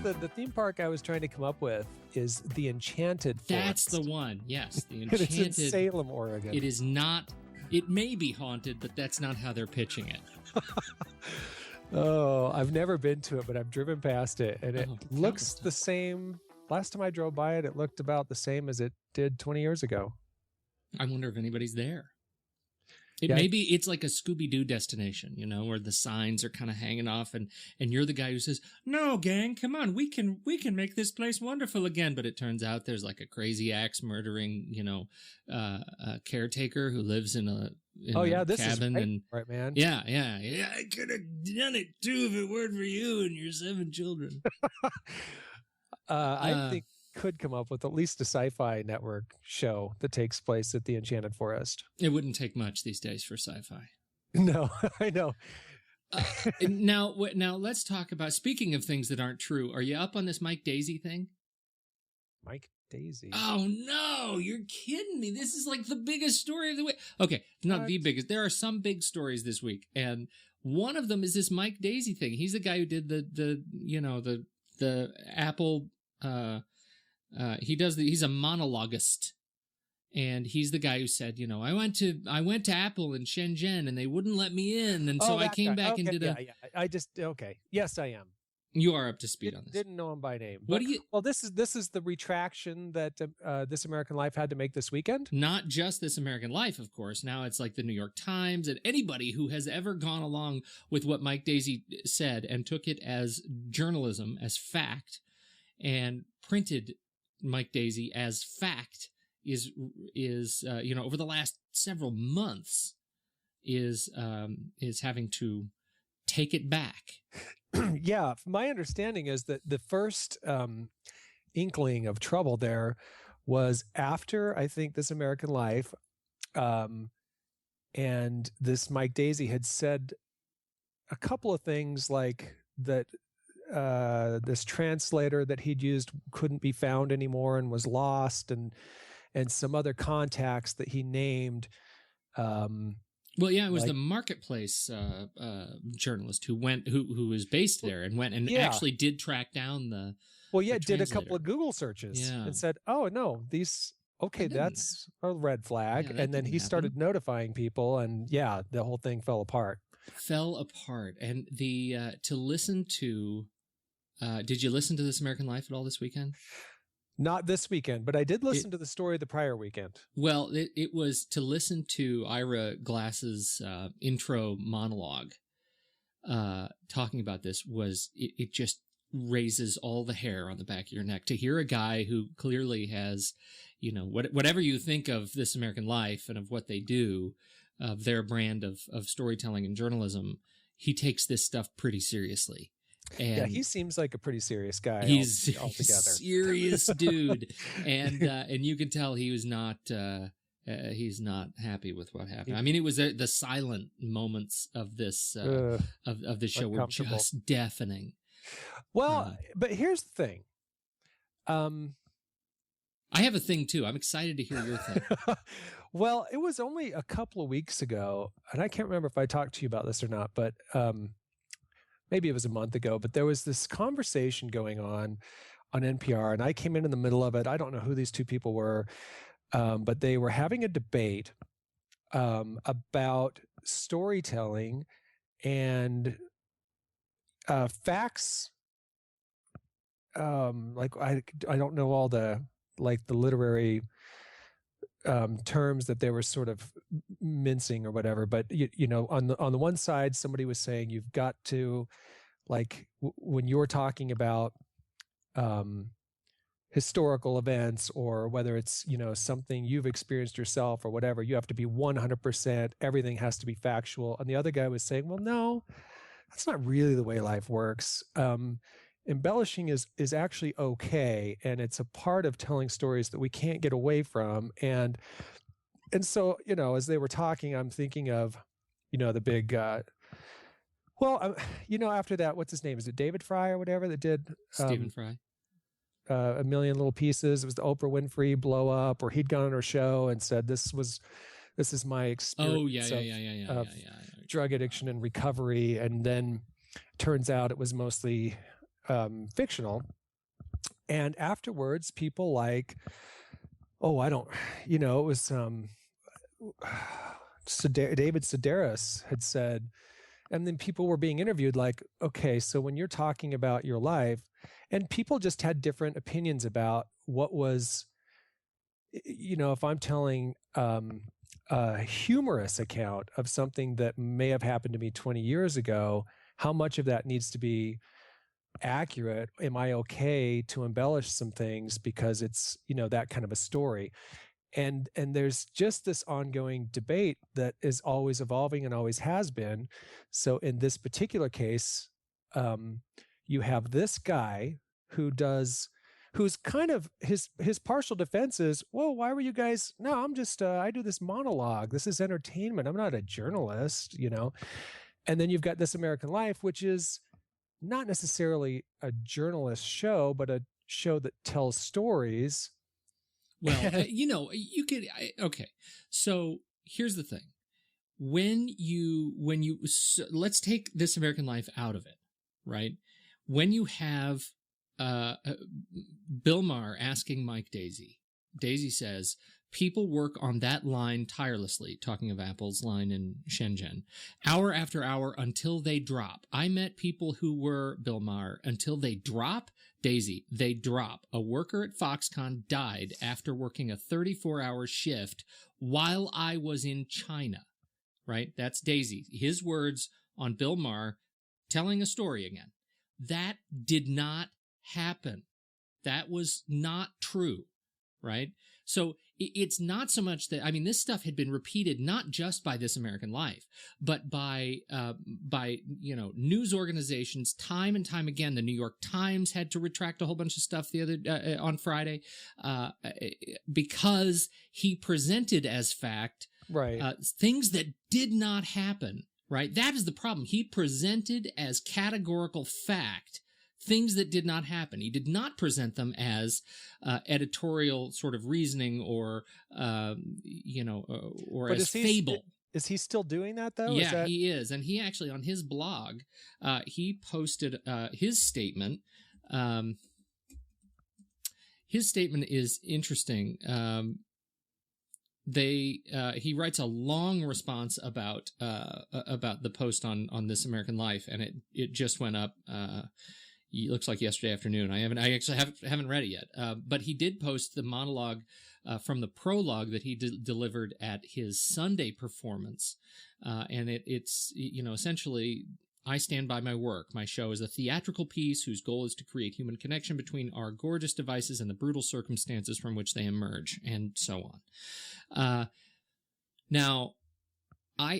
the theme park I was trying to come up with is the Enchanted Forest. That's the one. Yes, the Enchanted. It's in Salem, Oregon. It is not. It may be haunted, but that's not how they're pitching it. Oh, I've never been to it, but I've driven past it, and it looks the same. Last time I drove by it, it looked about the same as it did 20 years ago. I wonder if anybody's there. Maybe it's like a Scooby-Doo destination, where the signs are kind of hanging off, and you're the guy who says, "No, gang, come on, we can make this place wonderful again." But it turns out there's like a crazy axe murdering, caretaker who lives in a this cabin, is right, man. Yeah. I could have done it too if it weren't for you and your 7 children. I think could come up with at least a sci-fi network show that takes place at the Enchanted Forest. It wouldn't take much these days for sci-fi. No, I know. Now let's talk about, speaking of things that aren't true, are you up on this Mike Daisey thing? Mike Daisey? Oh, no, you're kidding me. This is like the biggest story of the week. Okay, not the biggest. There are some big stories this week, and one of them is this Mike Daisey thing. He's the guy who did the Apple... he's a monologuist, and he's the guy who said, I went to Apple in Shenzhen and they wouldn't let me in, and so I came back and did Yes, I am. You are up to speed on this. Didn't know him by name. What do you? Well, this is the retraction that This American Life had to make this weekend. Not just This American Life, of course. Now it's like the New York Times, and anybody who has ever gone along with what Mike Daisey said and took it as journalism, as fact, and printed Mike Daisey as fact is over the last several months is having to take it back. Yeah, my understanding is that the first inkling of trouble there was after, I think, This American Life, and this Mike Daisey had said a couple of things like that. This translator that he'd used couldn't be found anymore and was lost, and some other contacts that he named. Well, yeah, it was the Marketplace journalist who was based there and went and actually did track down the. Well, yeah, did a couple of Google searches and said, "Oh no, that's a red flag," and then he started notifying people, and the whole thing fell apart. And to listen to. Did you listen to This American Life at all this weekend? Not this weekend, but I did listen to the story the prior weekend. Well, it was to listen to Ira Glass's intro monologue talking about this. It just raises all the hair on the back of your neck to hear a guy who clearly has, whatever you think of This American Life and of what they do, of their brand of storytelling and journalism, he takes this stuff pretty seriously. And he seems like a pretty serious guy. He's altogether. A serious dude, and you can tell he was not. He's not happy with what happened. I mean, it was the silent moments of this of the show were just deafening. Well, but here's the thing. I have a thing too. I'm excited to hear your thing. Well, it was only a couple of weeks ago, and I can't remember if I talked to you about this or not, but. Maybe it was a month ago, but there was this conversation going on NPR, and I came in the middle of it. I don't know who these two people were, but they were having a debate about storytelling and facts. Like I don't know all the literary terms that they were sort of mincing or whatever, but on the one side, somebody was saying you've got to, when you're talking about historical events, or whether it's something you've experienced yourself or whatever, you have to be 100%. Everything has to be factual. And the other guy was saying, well, no, that's not really the way life works. Embellishing is actually okay, and it's a part of telling stories that we can't get away from. And so, as they were talking, I'm thinking of, the big, after that, what's his name? Is it David Fry or whatever that did? Stephen Fry. A Million Little Pieces. It was the Oprah Winfrey blow up, or he'd gone on her show and said, this is my experience of drug addiction and recovery. And then turns out it was mostly fictional. And afterwards, people like, oh, I don't, it was David Sedaris had said, and then people were being interviewed like, okay, so when you're talking about your life, and people just had different opinions about what was, if I'm telling a humorous account of something that may have happened to me 20 years ago, how much of that needs to be accurate? Am I okay to embellish some things because it's, that kind of a story? And there's just this ongoing debate that is always evolving and always has been. So in this particular case, you have this guy who's kind of his partial defense is, well, why were you guys? No, I'm just I do this monologue. This is entertainment. I'm not a journalist, And then you've got This American Life, which is not necessarily a journalist show, but a show that tells stories. Well, you could. Okay, so here's the thing: when you let's take This American Life out of it, right? When you have Bill Maher asking Mike Daisey, Daisey says, people work on that line tirelessly, talking of Apple's line in Shenzhen, hour after hour until they drop. I met people who were, Bill Maher, until they drop. Daisey, they drop. A worker at Foxconn died after working a 34-hour shift while I was in China, right? That's Daisey. His words on Bill Maher telling a story again. That did not happen. That was not true, right? So it's not so much that, this stuff had been repeated not just by This American Life, but by news organizations time and time again. The New York Times had to retract a whole bunch of stuff the other on Friday because he presented as fact things that did not happen. Right, that is the problem. He presented as categorical fact things that did not happen. He did not present them as editorial sort of reasoning or as fable. Is he still doing that though? Yeah, he is. And he actually, on his blog, he posted his statement. His statement is interesting. He writes a long response about the post on This American Life, and it just went up. It looks like yesterday afternoon. I actually haven't read it yet. But he did post the monologue from the prologue that he delivered at his Sunday performance, and it's essentially, I stand by my work. My show is a theatrical piece whose goal is to create human connection between our gorgeous devices and the brutal circumstances from which they emerge, and so on. Now, I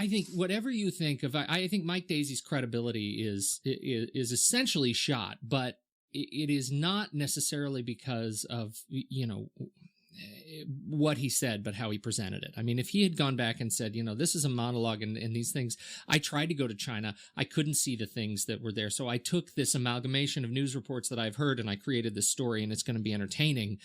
think whatever you think of, I think Mike Daisey's credibility is essentially shot, but it is not necessarily because of what he said, but how he presented it. If he had gone back and said, this is a monologue and these things, I tried to go to China, I couldn't see the things that were there, so I took this amalgamation of news reports that I've heard and I created this story and it's going to be entertaining.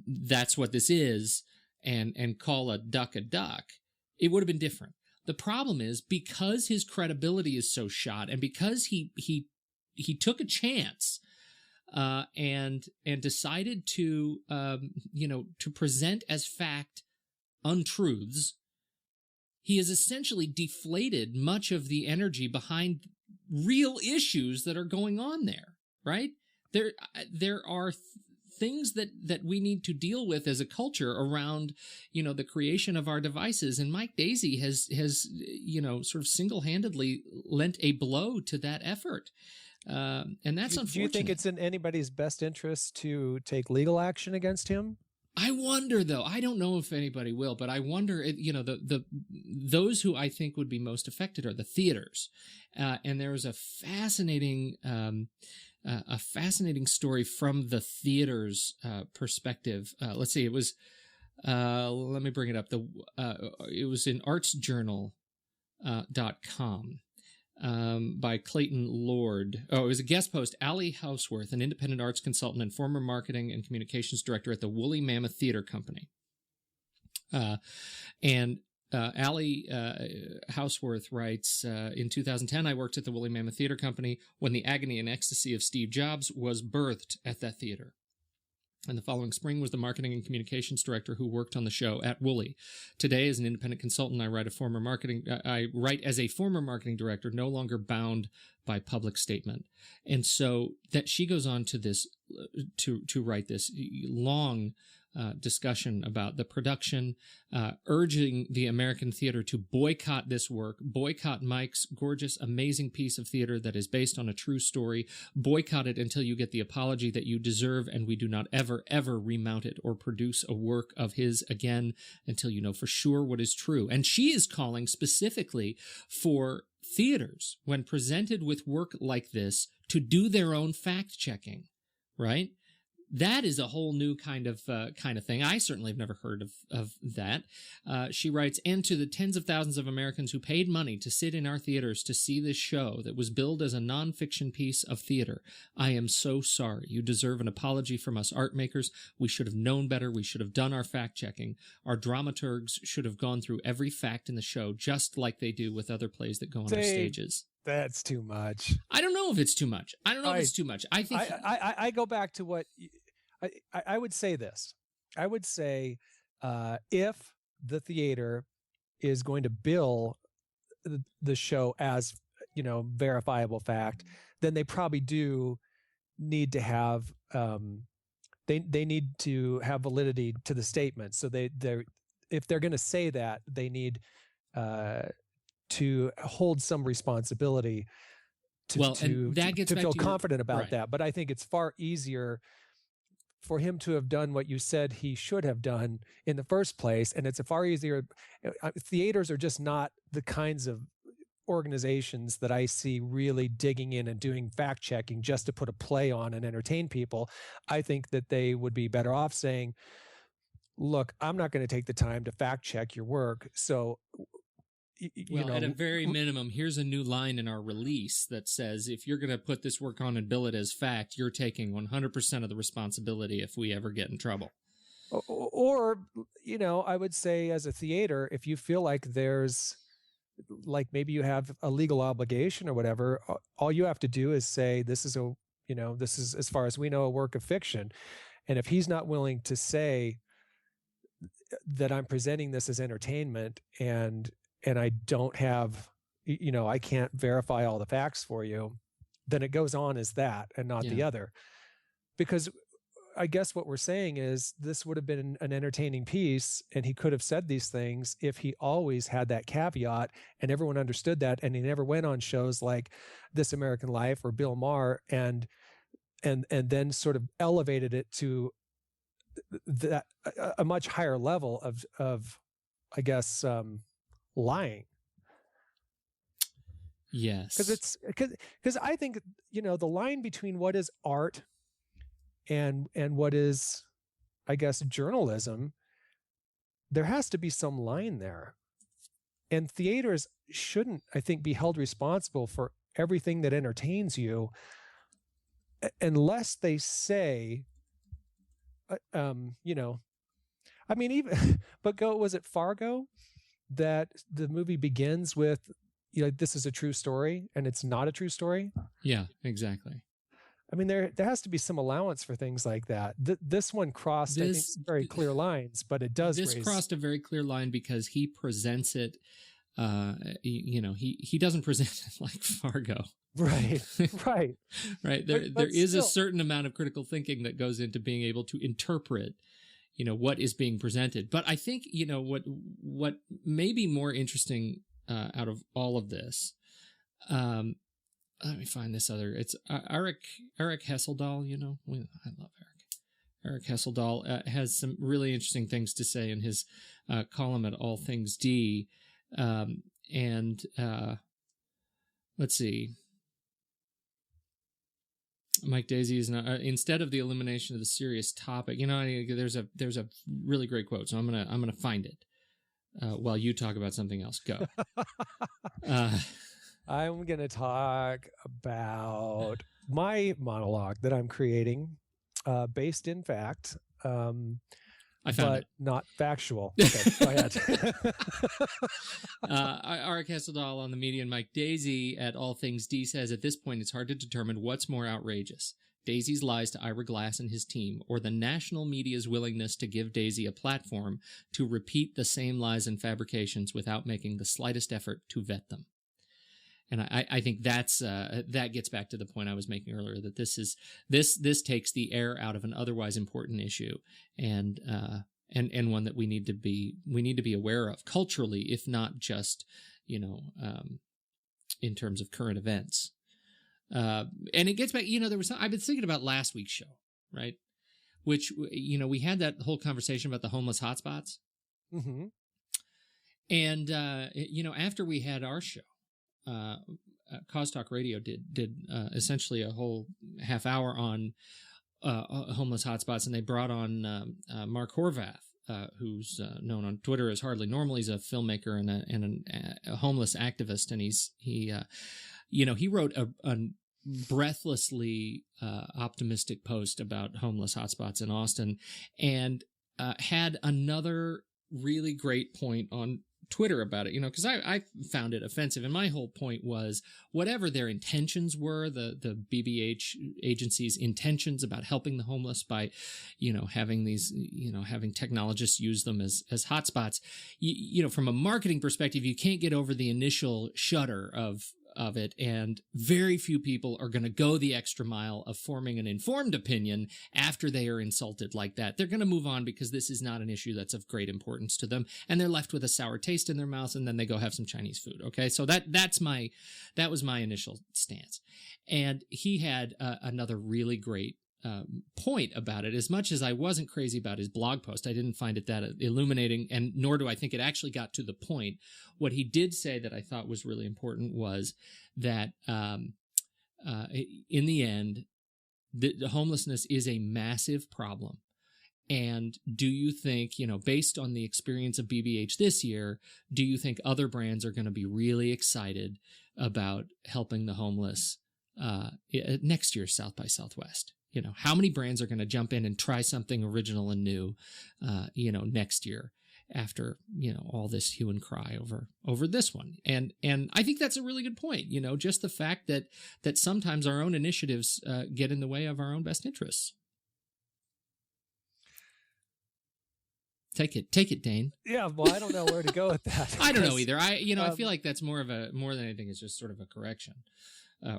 That's what this is, and call a duck, it would have been different. The problem is, because his credibility is so shot, and because he took a chance and decided to to present as fact untruths, he has essentially deflated much of the energy behind real issues that are going on there. Right? There are things that we need to deal with as a culture around, the creation of our devices. And Mike Daisey has sort of single-handedly lent a blow to that effort. And that's unfortunate. Do you think it's in anybody's best interest to take legal action against him? I wonder, though. I don't know if anybody will, but I wonder, those who I think would be most affected are the theaters. And there was a fascinating story from the theater's perspective. Let's see, it was, let me bring it up. It was in artsjournal.com by Clayton Lord. Oh, it was a guest post. Allie Houseworth, an independent arts consultant and former marketing and communications director at the Woolly Mammoth Theater Company. And Allie Houseworth writes, in 2010, I worked at the Woolly Mammoth Theater Company when the agony and ecstasy of Steve Jobs was birthed at that theater. And the following spring was the marketing and communications director who worked on the show at Woolly. Today, as an independent consultant, I write as a former marketing director, no longer bound by public statement. And so that she goes on to this, to write this long discussion about the production, urging the American theater to boycott this work, boycott Mike's gorgeous, amazing piece of theater that is based on a true story, boycott it until you get the apology that you deserve, and we do not ever, ever remount it or produce a work of his again until you know for sure what is true. And she is calling specifically for theaters, when presented with work like this, to do their own fact-checking, right? That is a whole new kind of thing. I certainly have never heard of that. She writes, and to the tens of thousands of Americans who paid money to sit in our theaters to see this show that was billed as a nonfiction piece of theater, I am so sorry. You deserve an apology from us art makers. We should have known better. We should have done our fact-checking. Our dramaturgs should have gone through every fact in the show, just like they do with other plays that go on our stages. That's too much. I don't know if it's too much. I think I go back to what I would say this. I would say if the theater is going to bill the show as, verifiable fact, then they probably do need to have they need to have validity to the statement. So if they're going to say that, they need to hold some responsibility to feel confident about that. But I think it's far easier for him to have done what you said he should have done in the first place. And it's a far easier, theaters are just not the kinds of organizations that I see really digging in and doing fact checking just to put a play on and entertain people. I think that they would be better off saying, look, I'm not going to take the time to fact check your work. So, at a very minimum, here's a new line in our release that says, if you're going to put this work on and bill it as fact, you're taking 100% of the responsibility if we ever get in trouble. Or, I would say as a theater, if you feel like there's, like maybe you have a legal obligation or whatever, all you have to do is say, this is as far as we know, a work of fiction. And if he's not willing to say that I'm presenting this as entertainment and I don't have, I can't verify all the facts for you, then it goes on as that and not the other. Because I guess what we're saying is this would have been an entertaining piece, and he could have said these things if he always had that caveat and everyone understood that, and he never went on shows like This American Life or Bill Maher and then sort of elevated it to that a much higher level of I guess lying. Yes, because I think the line between what is art and what is, I guess, journalism, there has to be some line there, and theaters shouldn't, I think, be held responsible for everything that entertains you unless they say, I mean, even but was it Fargo that the movie begins with, this is a true story, and it's not a true story? Yeah, exactly. I mean, there has to be some allowance for things like that. This one crossed, I think, very clear lines, but it does. This crossed a very clear line because he presents it. He doesn't present it like Fargo. Right. Right. Right. There is a certain amount of critical thinking that goes into being able to interpret, what is being presented. But I think, what may be more interesting out of all of this, let me find this other. It's Eric Hesseldahl. I love Eric. Eric Hesseldahl has some really interesting things to say in his column at All Things D. Let's see. Mike Daisey is not, instead of the elimination of the serious topic. There's a really great quote, so I'm gonna find it while you talk about something else. Go. I'm going to talk about my monologue that I'm creating, based in fact. I found but it. not factual. Okay, go ahead. Ara Kesseldahl on the Media and Mike Daisey at All Things D says, at this point, it's hard to determine what's more outrageous. Daisey's lies to Ira Glass and his team, or the national media's willingness to give Daisey a platform to repeat the same lies and fabrications without making the slightest effort to vet them. And I think that gets back to the point I was making earlier, that this takes the air out of an otherwise important issue, and one that we need to be aware of culturally, if not just in terms of current events. And it gets back, I've been thinking about last week's show, right? Which, we had that whole conversation about the homeless hotspots. Mm-hmm. And, after we had our show, Cause Talk Radio did essentially a whole half hour on homeless hotspots, and they brought on Mark Horvath, who's known on Twitter as Hardly Normal. He's a filmmaker and a homeless activist, and he wrote a breathlessly optimistic post about homeless hotspots in Austin, and had another really great point on Twitter about it, because I found it offensive. And my whole point was, whatever their intentions were, the BBH agency's intentions about helping the homeless by, having these, having technologists use them as hotspots, from a marketing perspective, you can't get over the initial shudder of it, and very few people are going to go the extra mile of forming an informed opinion after they are insulted like that. They're going to move on because this is not an issue that's of great importance to them, and they're left with a sour taste in their mouth, and then they go have some Chinese food. Okay, so that was my initial stance, and he had another really great point about it. As much as I wasn't crazy about his blog post, I didn't find it that illuminating, and nor do I think it actually got to the point. What he did say that I thought was really important was that in the end, the homelessness is a massive problem. And do you think, based on the experience of BBH this year, do you think other brands are going to be really excited about helping the homeless next year's South by Southwest? How many brands are going to jump in and try something original and new, next year after, all this hue and cry over this one. And I think that's a really good point. Just the fact that sometimes our own initiatives get in the way of our own best interests. Take it, Dane. Yeah, well, I don't know where to go with that. I don't know either. I feel like that's more than anything, it's just sort of a correction.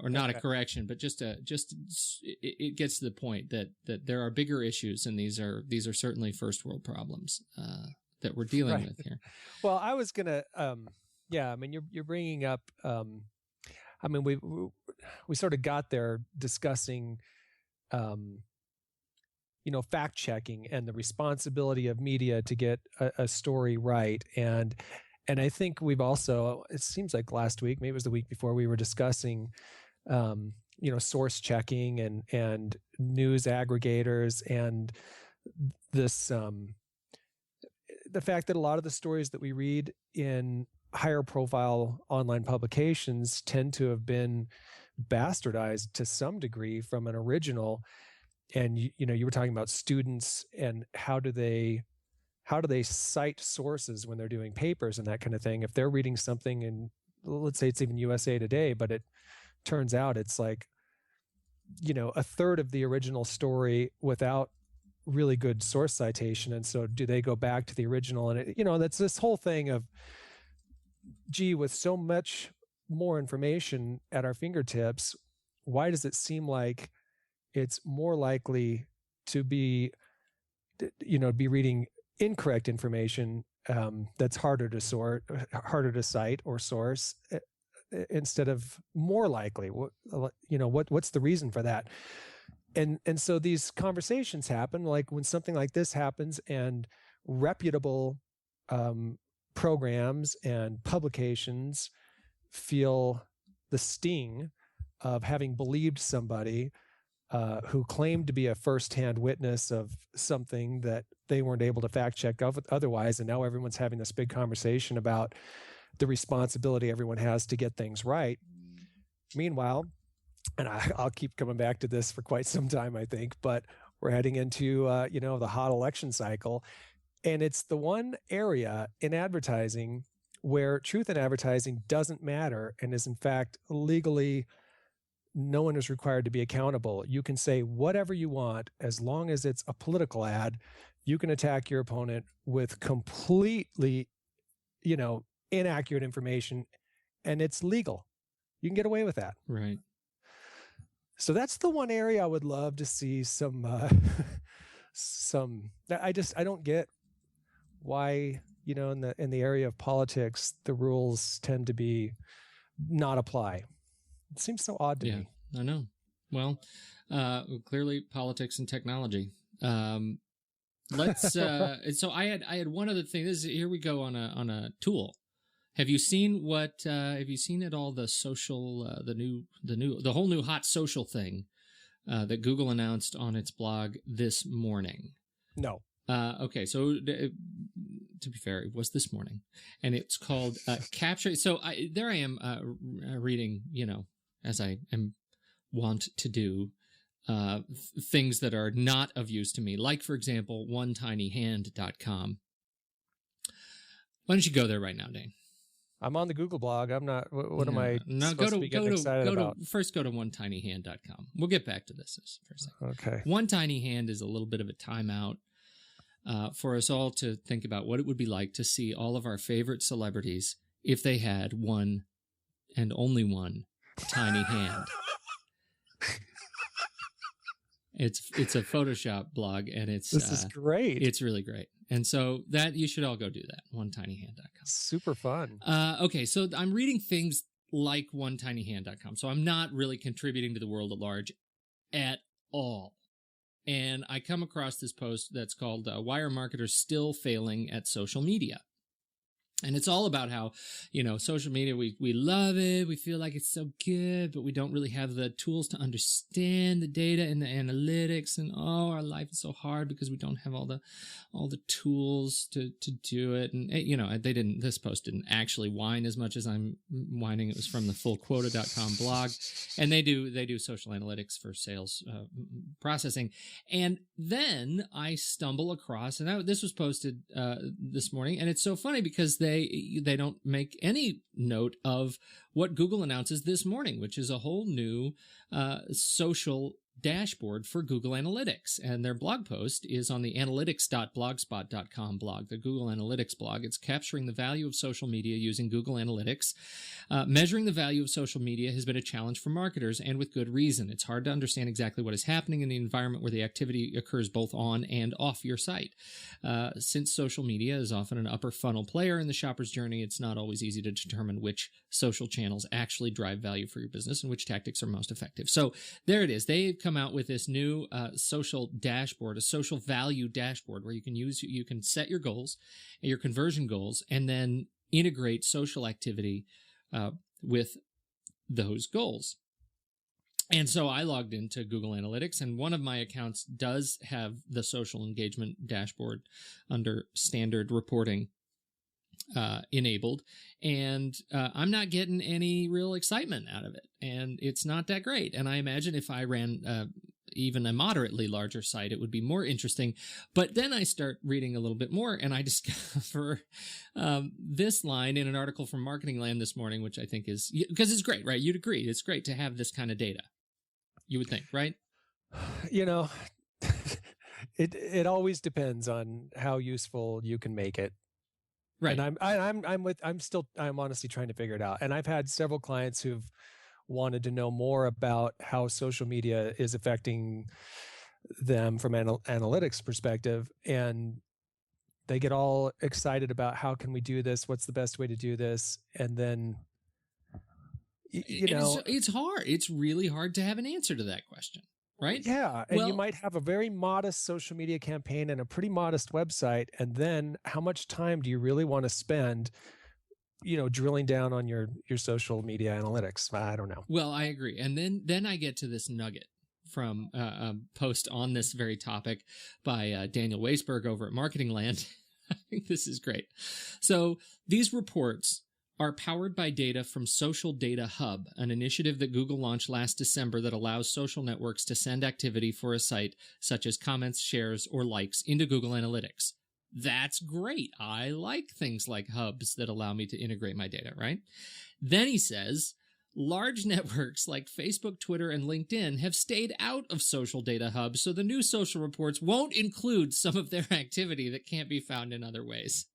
Or not a correction, but it gets to the point that there are bigger issues, and these are certainly first world problems that we're dealing with here. Well, I was gonna, you're bringing up, we sort of got there discussing, fact checking and the responsibility of media to get a story right, and I think we've also, it seems like last week, maybe it was the week before, we were discussing, source checking and news aggregators, and this, the fact that a lot of the stories that we read in higher profile online publications tend to have been bastardized to some degree from an original. And, you were talking about students and how do they cite sources when they're doing papers and that kind of thing. If they're reading something in, let's say it's even USA Today, but it turns out it's like, a third of the original story without really good source citation. And so do they go back to the original? And that's this whole thing of, with so much more information at our fingertips, why does it seem like it's more likely to be reading incorrect information that's harder to cite or source, instead of more likely? What's the reason for that? And so these conversations happen, like when something like this happens and reputable programs and publications feel the sting of having believed somebody who claimed to be a firsthand witness of something that they weren't able to fact check otherwise. And now everyone's having this big conversation about the responsibility everyone has to get things right. Meanwhile, and I'll keep coming back to this for quite some time, I think, but we're heading into, the hot election cycle. And it's the one area in advertising where truth in advertising doesn't matter and is in fact legally, no one is required to be accountable. You can say whatever you want as long as it's a political ad. You can attack your opponent with completely, inaccurate information, and it's legal. You can get away with that. Right. So that's the one area I would love to see some I don't get why, in the area of politics, the rules tend to be not apply. It seems so odd to me. I know. Well, clearly politics and technology. Let's. So I had one other thing. Here we go on a tool. Have you seen what? Have you seen at all the social, the whole new hot social thing that Google announced on its blog this morning? No. Okay, so to be fair, it was this morning, and it's called Capture. So there I am reading, as I am wont to do, things that are not of use to me, like, for example, onetinyhand.com. Why don't you go there right now, Dane? I'm on the Google blog. I'm not. What am I supposed to be getting excited about? First, go to onetinyhand.com. We'll get back to this for a second. Okay. One Tiny Hand is a little bit of a timeout for us all to think about what it would be like to see all of our favorite celebrities if they had one and only one tiny hand. It's a Photoshop blog, and this is great. It's really great. And so that you should all go do that. onetinyhand.com. Super fun. Okay, so I'm reading things like onetinyhand.com. So I'm not really contributing to the world at large at all. And I come across this post that's called Why Are Marketers Still Failing at Social Media? And it's all about how, social media, we love it. We feel like it's so good, but we don't really have the tools to understand the data and the analytics. And, our life is so hard because we don't have all the tools to do it. And, this post didn't actually whine as much as I'm whining. It was from the fullquota.com blog. And they do social analytics for sales processing. And then I stumble across, and this was posted this morning, and it's so funny because they don't make any note of what Google announces this morning, which is a whole new social dashboard for Google Analytics. And their blog post is on the analytics.blogspot.com blog, the Google Analytics blog. It's capturing the value of social media using Google Analytics. Measuring the value of social media has been a challenge for marketers, and with good reason. It's hard to understand exactly what is happening in the environment where the activity occurs both on and off your site. Since social media is often an upper funnel player in the shopper's journey, it's not always easy to determine which social channels actually drive value for your business and which tactics are most effective. So there it is. They've come out with this new social dashboard, a social value dashboard, where you can set your goals, your conversion goals, and then integrate social activity with those goals. And so I logged into Google Analytics, and one of my accounts does have the social engagement dashboard under standard reporting enabled, and I'm not getting any real excitement out of it, and it's not that great. And I imagine if I ran even a moderately larger site, it would be more interesting. But then I start reading a little bit more, and I discover this line in an article from Marketing Land this morning, which I think is, because it's great, right? You'd agree it's great to have this kind of data, you would think, right? It always depends on how useful you can make it. Right. And I'm honestly trying to figure it out. And I've had several clients who've wanted to know more about how social media is affecting them from an analytics perspective. And they get all excited about how can we do this? What's the best way to do this? And then, it's hard. It's really hard to have an answer to that question. Right? Yeah. And you might have a very modest social media campaign and a pretty modest website. And then how much time do you really want to spend, drilling down on your social media analytics? I don't know. Well, I agree. And then I get to this nugget from a post on this very topic by Daniel Weisberg over at Marketing Land. I think this is great. So these reports are powered by data from Social Data Hub, an initiative that Google launched last December that allows social networks to send activity for a site, such as comments, shares, or likes, into Google Analytics. That's great. I like things like hubs that allow me to integrate my data, right? Then he says, large networks like Facebook, Twitter, and LinkedIn have stayed out of Social Data Hub, so the new social reports won't include some of their activity that can't be found in other ways.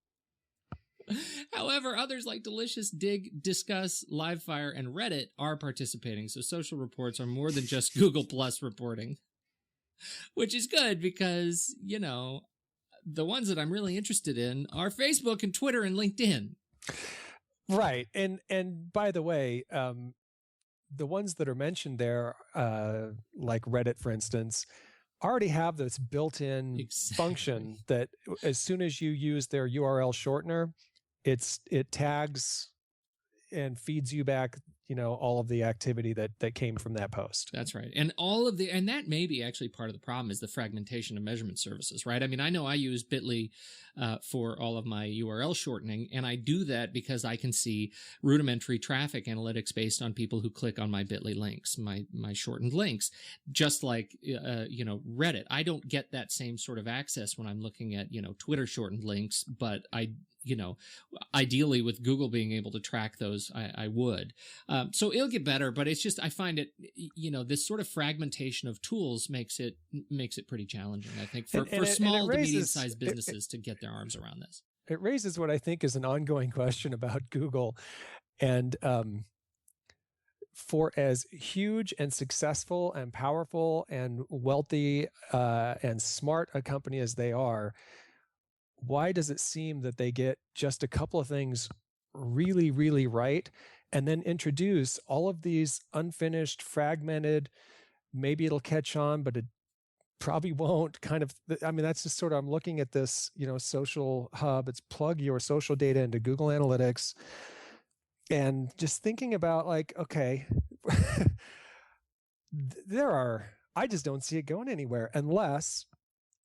However, others like Delicious, Dig, Discuss, Livefire, and Reddit are participating, so social reports are more than just Google Plus reporting. Which is good because, you know, the ones that I'm really interested in are Facebook and Twitter and LinkedIn. Right. And by the way, the ones that are mentioned there, like Reddit, for instance, already have this built-in function that as soon as you use their URL shortener, it tags and feeds you back, you know, all of the activity that came from that post. That's right. And that may be actually part of the problem is the fragmentation of measurement services, right? I mean, I know I use Bitly for all of my URL shortening, and I do that because I can see rudimentary traffic analytics based on people who click on my Bitly links, my shortened links, just like, Reddit. I don't get that same sort of access when I'm looking at, Twitter shortened links, but ideally with Google being able to track those, I would. So it'll get better, but it's just, I find it, this sort of fragmentation of tools makes it pretty challenging, I think, for small to medium-sized businesses to get their arms around this. It raises what I think is an ongoing question about Google. And for as huge and successful and powerful and wealthy and smart a company as they are, why does it seem that they get just a couple of things really, really right and then introduce all of these unfinished, fragmented, maybe it'll catch on, but it probably won't kind of, I mean, that's just sort of, I'm looking at this, social hub, it's plug your social data into Google Analytics and just thinking about like, okay, I just don't see it going anywhere unless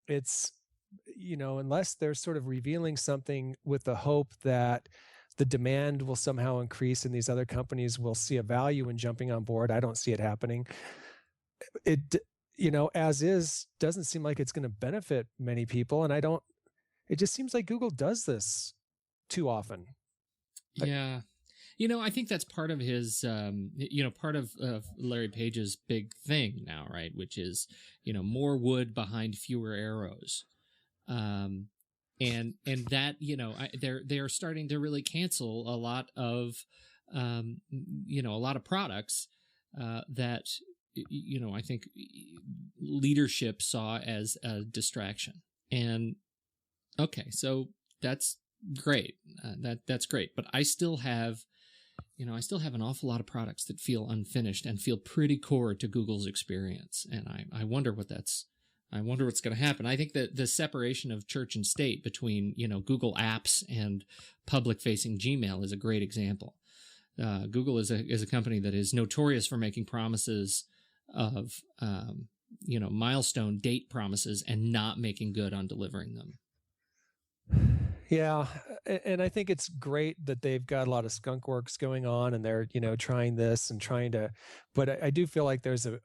unless they're sort of revealing something with the hope that the demand will somehow increase and these other companies will see a value in jumping on board. I don't see it happening. It, as is, doesn't seem like it's going to benefit many people. And it just seems like Google does this too often. Yeah. I think that's part of his, part of Larry Page's big thing now, right? Which is, more wood behind fewer arrows. And that, they are starting to really cancel a lot of, a lot of products, that, I think leadership saw as a distraction. And okay, so that's great. That's great. But I still have an awful lot of products that feel unfinished and feel pretty core to Google's experience. And I wonder what's going to happen. I think that the separation of church and state between, Google Apps and public-facing Gmail is a great example. Google is a company that is notorious for making promises of, milestone date promises and not making good on delivering them. Yeah, and I think it's great that they've got a lot of skunk works going on and they're, trying this and trying to, but I do feel like there's a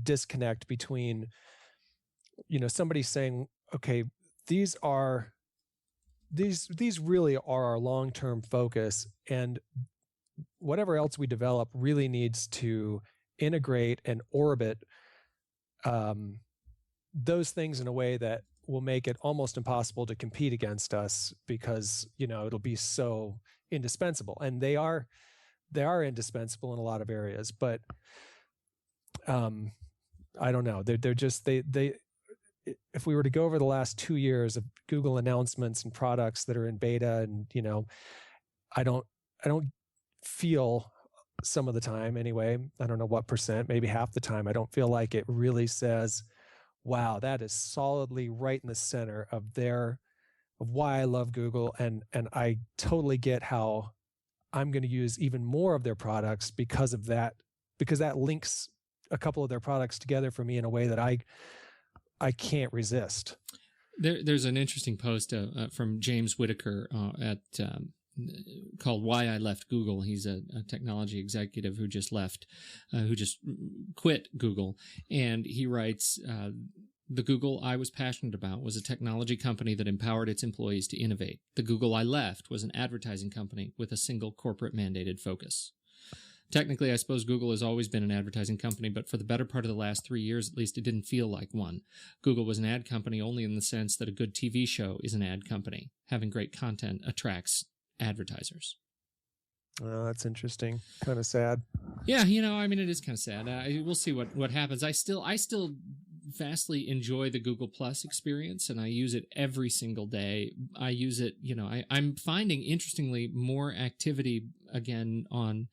disconnect between, somebody saying, okay, these really are our long-term focus, and whatever else we develop really needs to integrate and orbit those things in a way that will make it almost impossible to compete against us because, it'll be so indispensable. And they are indispensable in a lot of areas, but I don't know. They're just, if we were to go over the last 2 years of Google announcements and products that are in beta and, I don't feel some of the time anyway, I don't know what percent, maybe half the time, I don't feel like it really says, wow, that is solidly right in the center of why I love Google. And I totally get how I'm going to use even more of their products because of that, because that links a couple of their products together for me in a way that I can't resist. There's an interesting post from James Whitaker at called "Why I Left Google." He's a technology executive who just quit Google, and he writes. The Google I was passionate about was a technology company that empowered its employees to innovate. The Google I left was an advertising company with a single corporate mandated focus. Technically, I suppose Google has always been an advertising company, but for the better part of the last 3 years, at least, it didn't feel like one. Google was an ad company only in the sense that a good TV show is an ad company. Having great content attracts advertisers. Oh, that's interesting. Kind of sad. Yeah, it is kind of sad. We'll see what happens. I still vastly enjoy the Google Plus experience, and I use it every single day. I use it, I'm finding, interestingly, more activity again on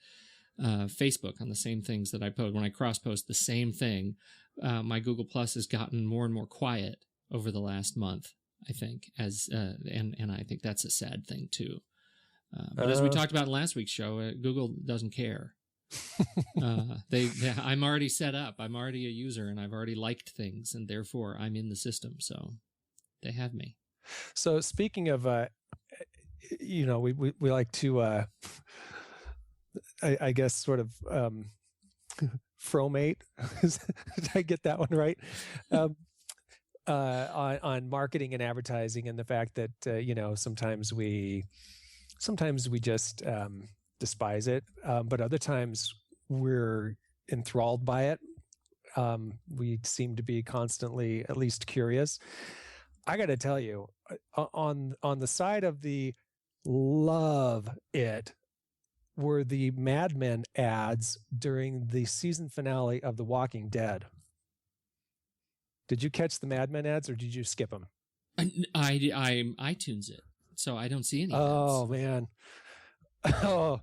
Facebook on the same things that I post. When I cross-post the same thing, my Google Plus has gotten more and more quiet over the last month, I think, and I think that's a sad thing, too. But as we talked about in last week's show, Google doesn't care. I'm already set up. I'm already a user, and I've already liked things, and therefore I'm in the system. So they have me. So speaking of, we like to, I guess, sort of fromate. Did I get that one right? On marketing and advertising, and the fact that sometimes we just despise it, but other times we're enthralled by it. We seem to be constantly at least curious. I got to tell you, on the side of the love it were the Mad Men ads during the season finale of The Walking Dead. Did you catch the Mad Men ads, or did you skip them? I iTunes it, so I don't see any ads. Oh man. Oh,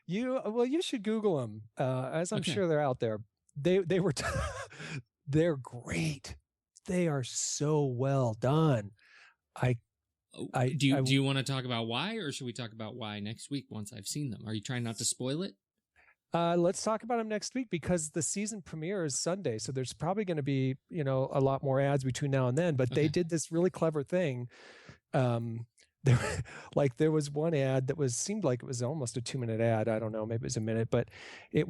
you should Google them, as I'm sure they're out there. They were they're great. They are so well done. Do you want to talk about why, or should we talk about why next week once I've seen them? Are you trying not to spoil it? Let's talk about them next week, because the season premiere is Sunday, so there's probably going to be a lot more ads between now and then. But they did this really clever thing. There was one ad that seemed like it was almost a 2-minute ad. I don't know, maybe it was a minute, but it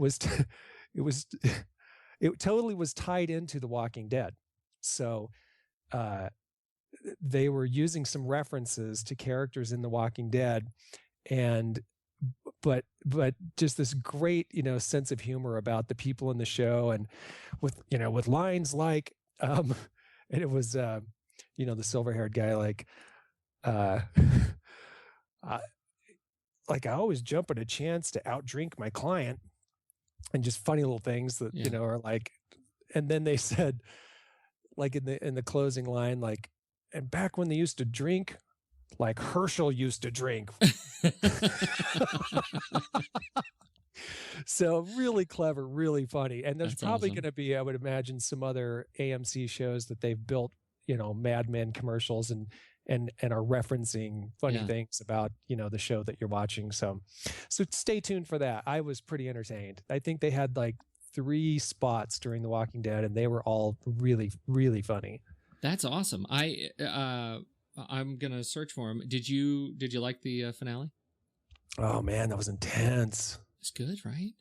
totally was tied into The Walking Dead. So they were using some references to characters in The Walking Dead, but just this great sense of humor about the people in the show, and with lines like and it was the silver-haired guy, like I always jump at a chance to outdrink my client, and just funny little things that are like. And then they said, like in the closing line, like, and back when they used to drink like Herschel used to drink. So really clever, really funny. And there's probably going to be, I would imagine, some other AMC shows that they've built, Mad Men commercials and are referencing funny things about, the show that you're watching. So stay tuned for that. I was pretty entertained. I think they had like 3 spots during The Walking Dead, and they were all really, really funny. That's awesome. I'm gonna search for them. Did you like the finale? Oh man, that was intense. It's good, right?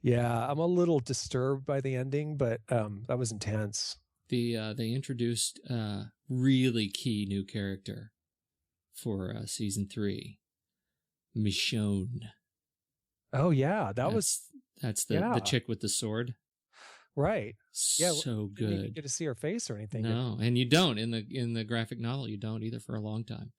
Yeah, I'm a little disturbed by the ending, but that was intense. They introduced a really key new character for season 3, Michonne. Oh yeah, that's the chick with the sword. Right. Yeah. So good. You didn't get to see her face or anything. No, and you don't in the graphic novel. You don't either for a long time.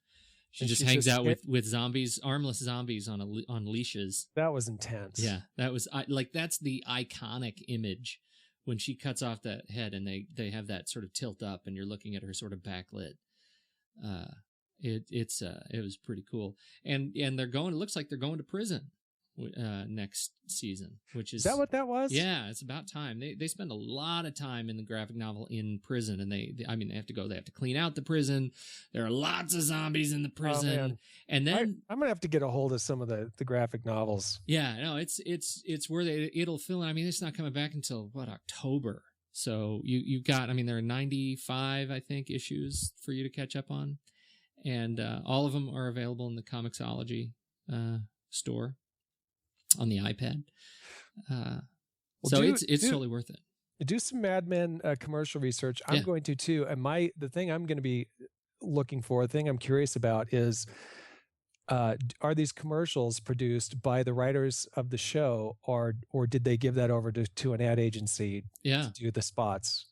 She just hangs out with zombies, armless zombies on leashes. That was intense. Yeah, that was that's the iconic image when she cuts off that head and they have that sort of tilt up and you're looking at her sort of backlit. It was pretty cool. And they're going. It looks like they're going to prison next season, which is that what that was? Yeah, it's about time. They spend a lot of time in the graphic novel in prison, and they have to clean out the prison. There are lots of zombies in the prison, and then I'm gonna have to get a hold of some of the graphic novels. Yeah, no, it's where it'll fill in. I mean, it's not coming back until October. So you've got, there are 95, I think, issues for you to catch up on, and all of them are available in the Comixology store on the iPad. Well, So it's totally worth it. Do some Mad Men commercial research. I'm going to too. And the thing I'm going to be looking for, the thing I'm curious about is, are these commercials produced by the writers of the show, or did they give that over to an ad agency to do the spots?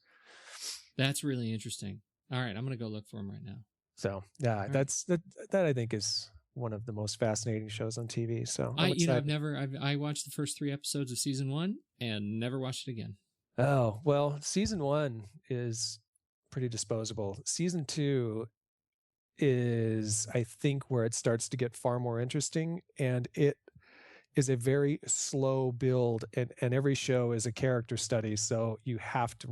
That's really interesting. All right, I'm going to go look for them right now. So yeah, that I think is one of the most fascinating shows on TV. So I watched the first 3 episodes of season 1 and never watched it again. Oh, well, season 1 is pretty disposable. Season 2 is, I think, where it starts to get far more interesting, and it is a very slow build, and every show is a character study. So you have to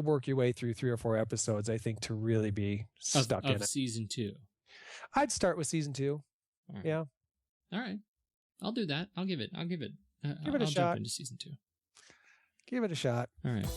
work your way through 3 or 4 episodes, I think, to really be stuck in it. Season 2. I'd start with season 2. Right. Yeah. All right. I'll do that. I'll give it. Give it a shot. Jump into season 2. Give it a shot. All right.